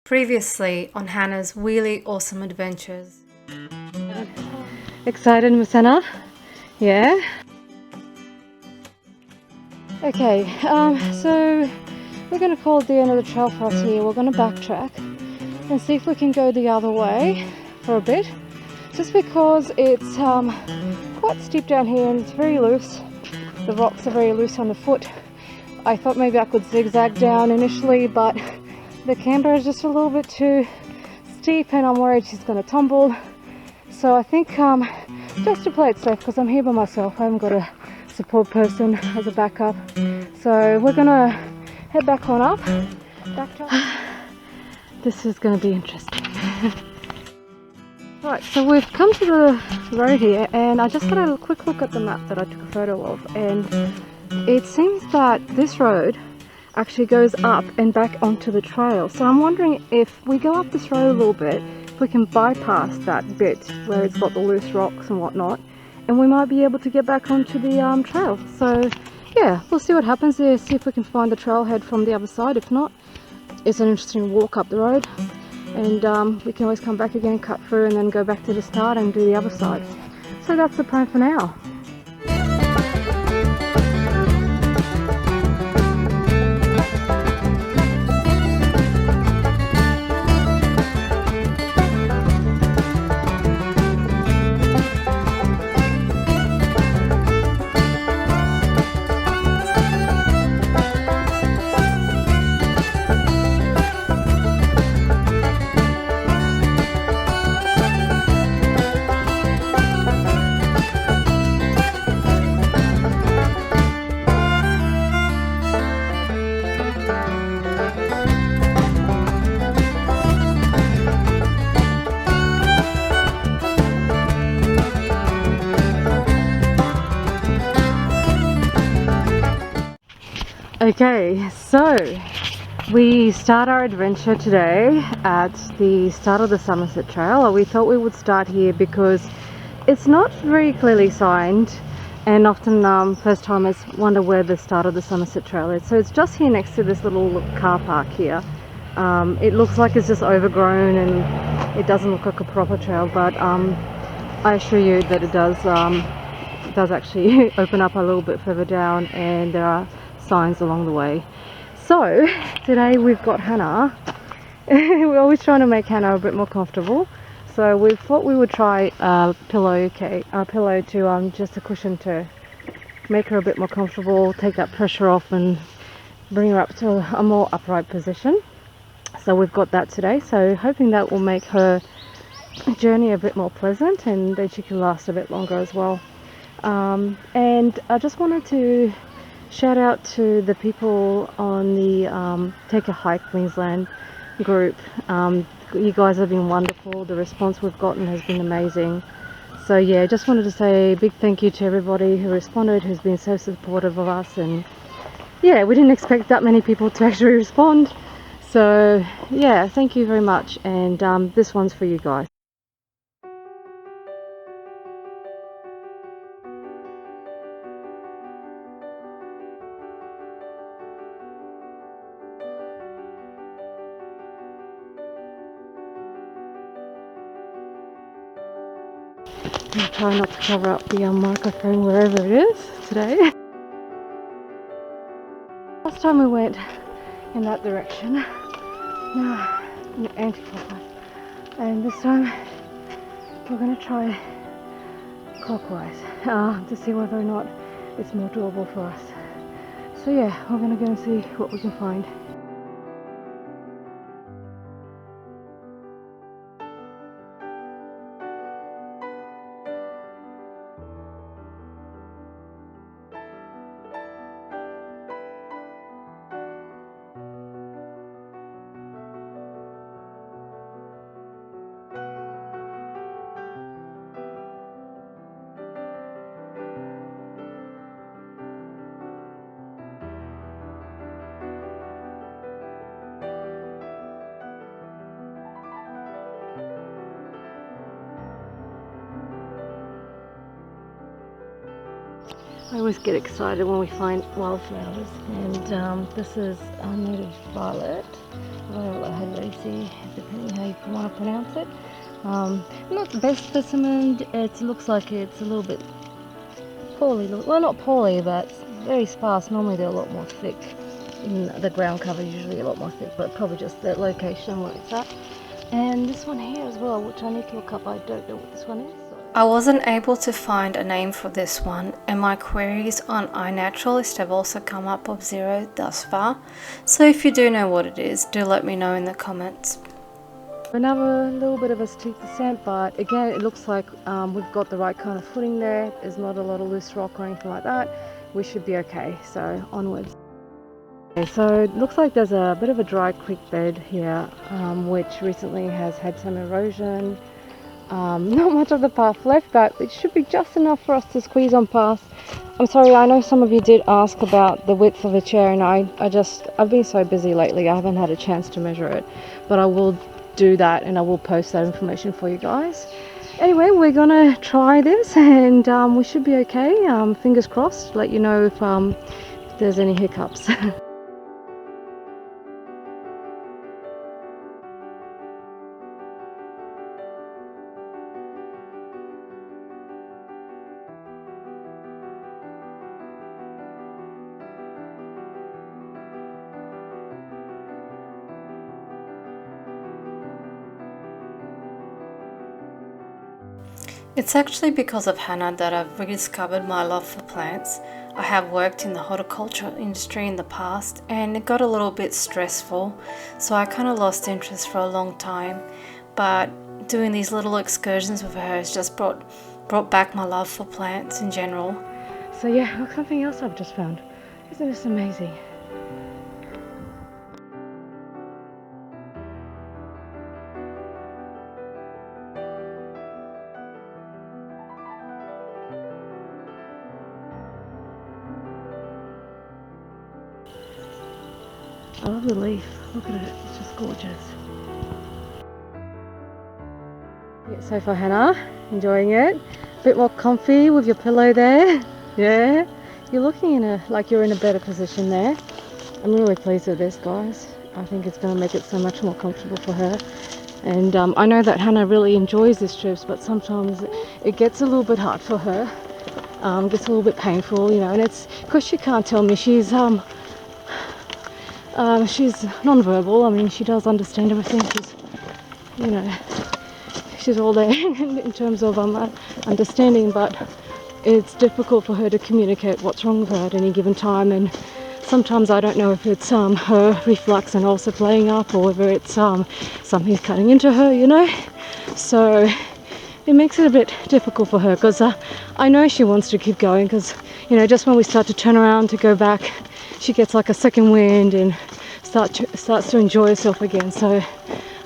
Previously on Hannah's Wheelie Awesome Adventures. Excited, Miss Anna? Yeah? Okay, so we're going to call it the end of the trail for us here. We're going to backtrack and see if we can go the other way for a bit. Just because it's quite steep down here and it's very loose. The rocks are very loose underfoot. I thought maybe I could zigzag down initially, but the camber is just a little bit too steep and I'm worried she's going to tumble. So I think just to play it safe, because I'm here by myself, I haven't got a support person as a backup. So we're going to head back on up. This is going to be interesting. Right, so we've come to the road here and I just had a quick look at the map that I took a photo of, and it seems that this road actually goes up and back onto the trail. So I'm wondering if we go up this road a little bit, if we can bypass that bit where it's got the loose rocks and whatnot, and we might be able to get back onto the trail. So yeah, we'll see what happens there, see if we can find the trailhead from the other side. If not, it's an interesting walk up the road, and we can always come back again, cut through, and then go back to the start and do the other side. So that's the plan for now. Okay, so we start our adventure today at the start of the Somerset Trail. We thought we would start here because it's not very clearly signed, and often first timers wonder where the start of the Somerset Trail is. So it's just here next to this little car park here. It looks like it's just overgrown and it doesn't look like a proper trail, but I assure you that it does actually open up a little bit further down, and there are signs along the way. So today we've got Hannah. We're always trying to make Hannah a bit more comfortable, so we thought we would try a pillow to just a cushion to make her a bit more comfortable, take that pressure off and bring her up to a more upright position. So we've got that today, so hoping that will make her journey a bit more pleasant and that she can last a bit longer as well. And I just wanted to shout out to the people on the Take a Hike Queensland group. You guys have been wonderful. The response we've gotten has been amazing. So yeah, just wanted to say a big thank you to everybody who responded, who's been so supportive of us. And yeah, we didn't expect that many people to actually respond. So yeah, thank you very much. And this one's for you guys. I'll try not to cover up the microphone wherever it is today. Last time we went in that direction, anti-clockwise, and this time we're going to try clockwise to see whether or not it's more doable for us. So yeah, we're going to go and see what we can find. I always get excited when we find wildflowers, and this is our native violet, Viola halloisi, depending how you want to pronounce it. Not the best specimen. It looks like it's a little bit poorly, well, not poorly, but very sparse. Normally they're a lot more thick. In the ground cover is usually a lot more thick, but probably just the location where it's at. And this one here as well, which I need to look up. I don't know what this one is. I wasn't able to find a name for this one, and my queries on iNaturalist have also come up of 0 thus far, so if you do know what it is, do let me know in the comments. Another little bit of a steep descent, but again it looks like we've got the right kind of footing there. There's not a lot of loose rock or anything like that. We should be okay, so onwards. Okay, so it looks like there's a bit of a dry creek bed here, which recently has had some erosion. Not much of the path left, but it should be just enough for us to squeeze on past. I'm sorry, I know some of you did ask about the width of a chair, and I've been so busy lately I haven't had a chance to measure it, but I will do that and I will post that information for you guys. Anyway, we're gonna try this, and we should be okay. Fingers crossed. Let you know if there's any hiccups. It's actually because of Hannah that I've rediscovered my love for plants. I have worked in the horticulture industry in the past, and it got a little bit stressful, so I kind of lost interest for a long time, but doing these little excursions with her has just brought back my love for plants in general. So yeah, look, something else I've just found. Isn't this amazing? I love the leaf. Look at it. It's just gorgeous. Yeah, so far, Hannah, enjoying it. A bit more comfy with your pillow there. Yeah, you're looking like you're in a better position there. I'm really pleased with this, guys. I think it's going to make it so much more comfortable for her. And I know that Hannah really enjoys these trips, but sometimes it gets a little bit hard for her. Gets a little bit painful, you know, and it's because she can't tell me. She's non-verbal. I mean, she does understand everything. She's all there in terms of understanding, but it's difficult for her to communicate what's wrong with her at any given time. And sometimes I don't know if it's her reflux and also playing up, or whether it's something's cutting into her, you know. So it makes it a bit difficult for her, because I know she wants to keep going, because, you know, just when we start to turn around to go back, she gets like a second wind and starts to enjoy herself again. So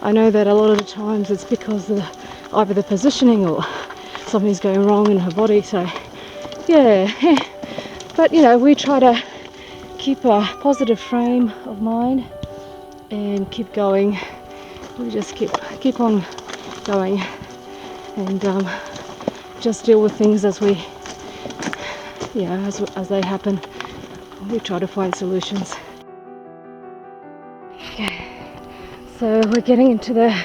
I know that a lot of the times it's because of either the positioning or something's going wrong in her body. So yeah, but you know, we try to keep a positive frame of mind and keep going. We just keep on going, and just deal with things as we, as they happen. We try to find solutions. Okay, so we're getting into the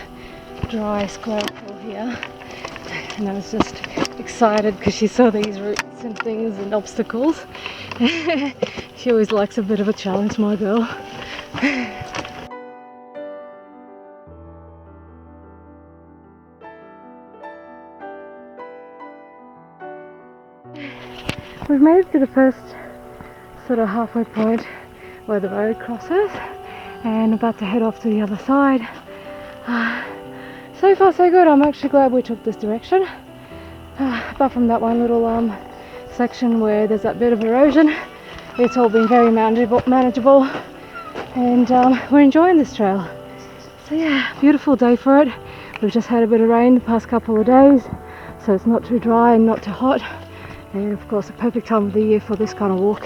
dry square pool here, and I was just excited because she saw these roots and things and obstacles. She always likes a bit of a challenge, my girl. We've made it to the first sort of halfway point where the road crosses, and about to head off to the other side. So far so good. I'm actually glad we took this direction. Apart from that one little section where there's that bit of erosion, it's all been very manageable, and we're enjoying this trail. So yeah, beautiful day for it. We've just had a bit of rain the past couple of days, so it's not too dry and not too hot, and of course a perfect time of the year for this kind of walk.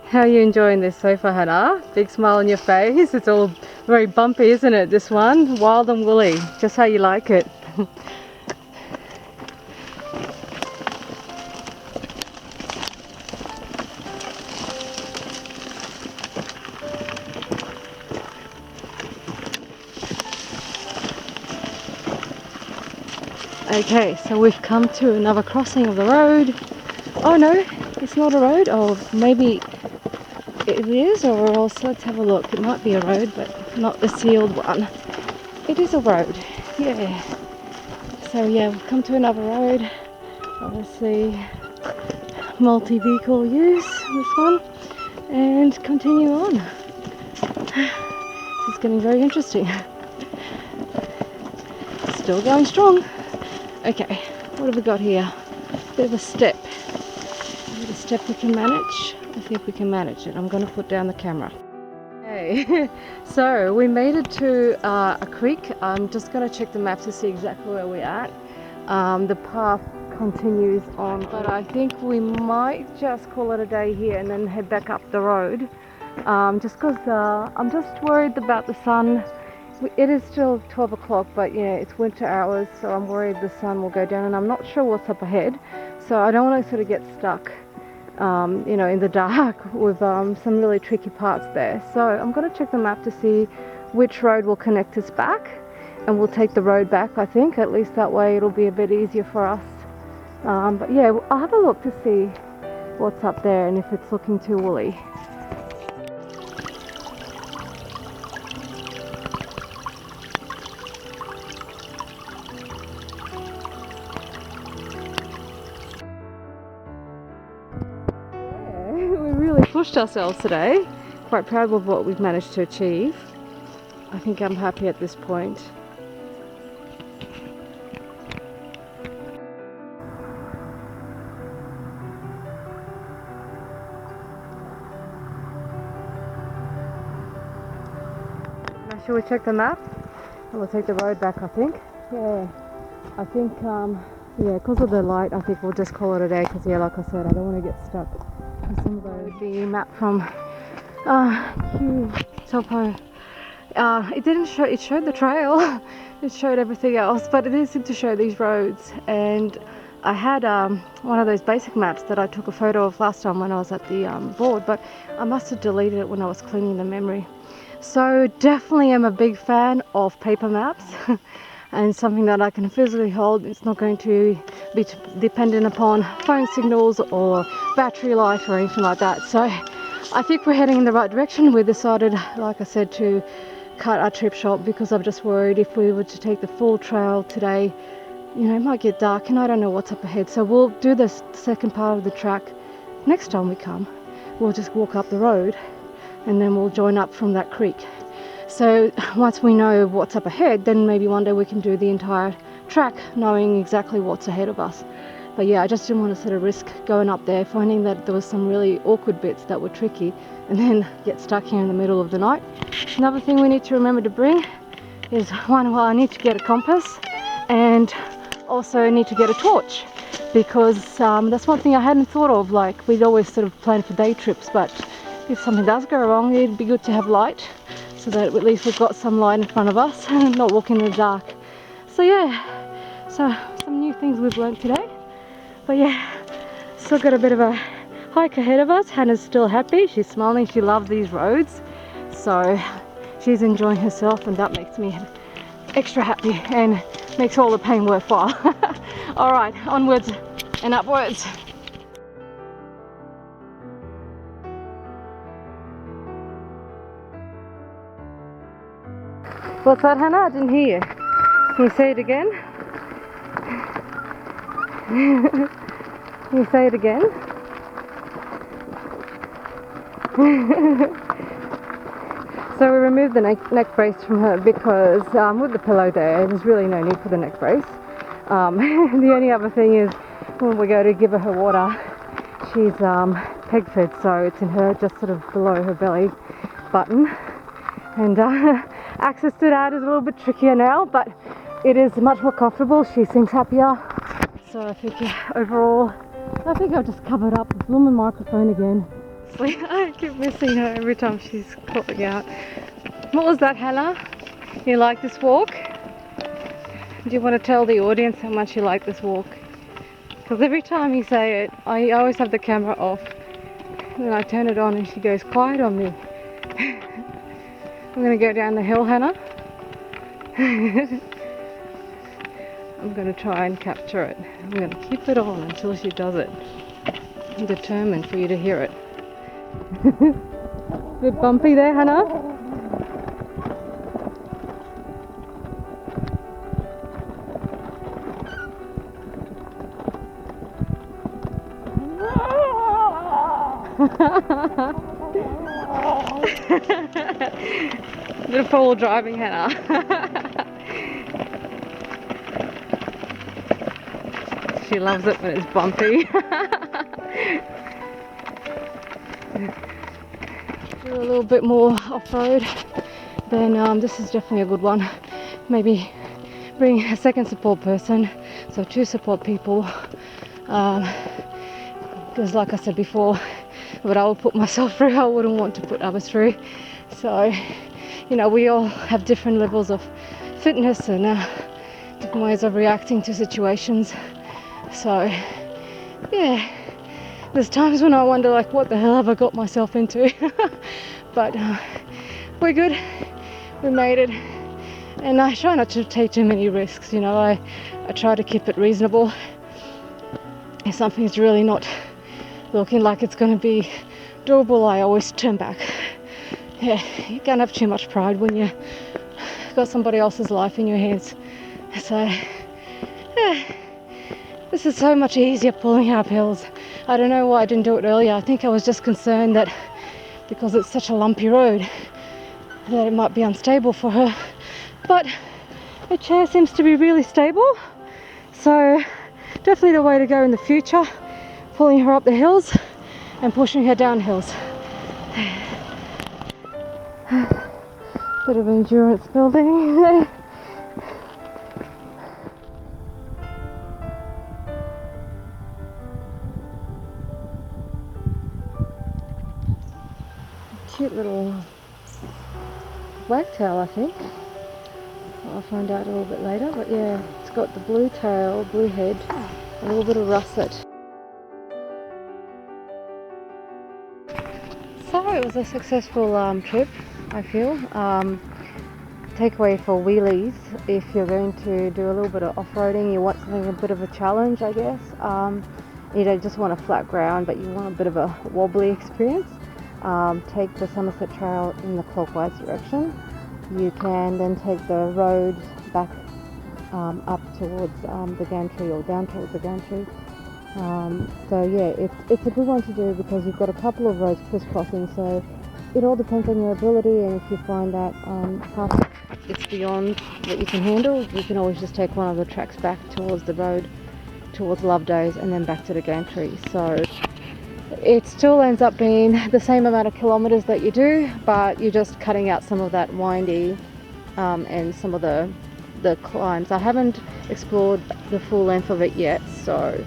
How are you enjoying this so far, Hannah? Big smile on your face. It's all very bumpy, isn't it, this one? Wild and woolly, just how you like it. Okay, so we've come to another crossing of the road. Oh no, it's not a road. Oh, maybe it is, or else let's have a look. It might be a road, but not the sealed one. It is a road, yeah. So yeah, we've come to another road. Obviously, multi-vehicle use, this one. And continue on. This is getting very interesting. Still going strong. Okay, what have we got here? Bit of a step. Is it a step we can manage? I think we can manage it. I'm going to put down the camera. Okay, so we made it to a creek. I'm just going to check the map to see exactly where we're at. The path continues on, but I think we might just call it a day here and then head back up the road. Just because I'm just worried about the sun. It is still 12 o'clock, but yeah, it's winter hours, so I'm worried the sun will go down, and I'm not sure what's up ahead, so I don't want to sort of get stuck, you know, in the dark with some really tricky parts there. So I'm going to check the map to see which road will connect us back, and we'll take the road back, I think. At least that way it'll be a bit easier for us. But yeah, I'll have a look to see what's up there and if it's looking too woolly. Pushed ourselves today. Quite proud of what we've managed to achieve. I think I'm happy at this point. Now shall we check the map? And we'll take the road back, I think. Yeah, I think yeah, because of the light, I think we'll just call it a day, because yeah, like I said, I don't want to get stuck. Some of the map from Topo. It didn't show. It showed the trail. It showed everything else, but it didn't seem to show these roads. And I had one of those basic maps that I took a photo of last time when I was at the board, but I must have deleted it when I was cleaning the memory. So definitely am a big fan of paper maps. And something that I can physically hold. It's not going to be dependent upon phone signals or battery life or anything like that. So I think we're heading in the right direction. We decided, like I said, to cut our trip short because I'm just worried if we were to take the full trail today, you know, it might get dark and I don't know what's up ahead. So we'll do this second part of the track next time we come. We'll just walk up the road and then we'll join up from that creek. So once we know what's up ahead, then maybe one day we can do the entire track knowing exactly what's ahead of us. But yeah, I just didn't want to sort of risk going up there, finding that there was some really awkward bits that were tricky, and then get stuck here in the middle of the night. Another thing we need to remember to bring is I need to get a compass, and also need to get a torch, because that's one thing I hadn't thought of. Like, we'd always sort of planned for day trips, but if something does go wrong, it'd be good to have light, so that at least we've got some light in front of us and not walking in the dark. So yeah, so some new things we've learned today. But yeah, still got a bit of a hike ahead of us. Hannah's still happy, she's smiling, she loves these roads. So she's enjoying herself, and that makes me extra happy and makes all the pain worthwhile. All right, onwards and upwards. What's that, Hannah? I didn't hear you. Can you say it again? Can you say it again? So we removed the neck brace from her because with the pillow there, there's really no need for the neck brace. The only other thing is when we go to give her water, she's peg fed, so it's in her just sort of below her belly button. And access to that is a little bit trickier now, but it is much more comfortable. She seems happier. So I think overall, I think I've just covered up the blooming microphone again. I keep missing her every time she's calling out. What was that, Hannah? You like this walk? Do you want to tell the audience how much you like this walk? Because every time you say it, I always have the camera off. And then I turn it on and she goes quiet on me. I'm going to go down the hill, Hannah. I'm going to try and capture it. I'm going to keep it on until she does it. I'm determined for you to hear it. Bit bumpy there, Hannah. Bit of four-wheel driving, Hannah. She loves it when it's bumpy. Do a little bit more off-road, then this is definitely a good one. Maybe bring a second support person, so 2 support people. Because like I said before, what I would put myself through, I wouldn't want to put others through. So, you know, we all have different levels of fitness and different ways of reacting to situations. So, yeah, there's times when I wonder, like, what the hell have I got myself into? But we're good, we made it. And I try not to take too many risks, you know, I try to keep it reasonable. If something's really not looking like it's going to be doable, I always turn back. Yeah, you can't have too much pride when you got somebody else's life in your hands. So, yeah, this is so much easier pulling up hills. I don't know why I didn't do it earlier. I think I was just concerned that because it's such a lumpy road that it might be unstable for her. But the chair seems to be really stable. So definitely the way to go in the future, pulling her up the hills and pushing her down hills. Bit of endurance building. Cute little wagtail, I think. I'll find out a little bit later, but yeah, it's got the blue tail, blue head, and a little bit of russet. So it was a successful trip, I feel. Takeaway for wheelies: if you're going to do a little bit of off-roading, you want something a bit of a challenge, I guess. You don't just want a flat ground, but you want a bit of a wobbly experience. Take the Somerset Trail in the clockwise direction. You can then take the road back up towards the gantry, or down towards the gantry. So yeah, it's a good one to do because you've got a couple of roads crisscrossing, so it all depends on your ability, and if you find that it's beyond what you can handle, you can always just take one of the tracks back towards the road, towards Lovedays, and then back to the gantry. So it still ends up being the same amount of kilometers that you do, but you're just cutting out some of that windy and some of the climbs. I haven't explored the full length of it yet, so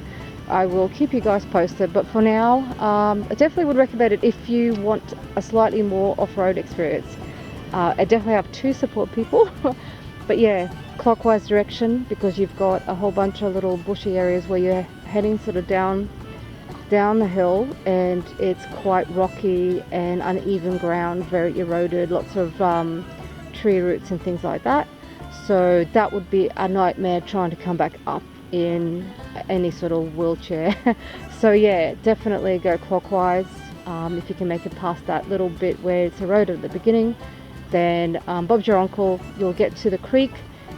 I will keep you guys posted. But for now, I definitely would recommend it if you want a slightly more off-road experience. I definitely have 2 support people, but yeah, clockwise direction, because you've got a whole bunch of little bushy areas where you're heading sort of down the hill, and it's quite rocky and uneven ground, very eroded, lots of tree roots and things like that. So that would be a nightmare trying to come back up in any sort of wheelchair. So yeah, definitely go clockwise. If you can make it past that little bit where it's eroded at the beginning, then Bob's your uncle, you'll get to the creek,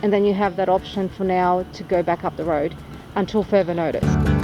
and then you have that option for now to go back up the road until further notice.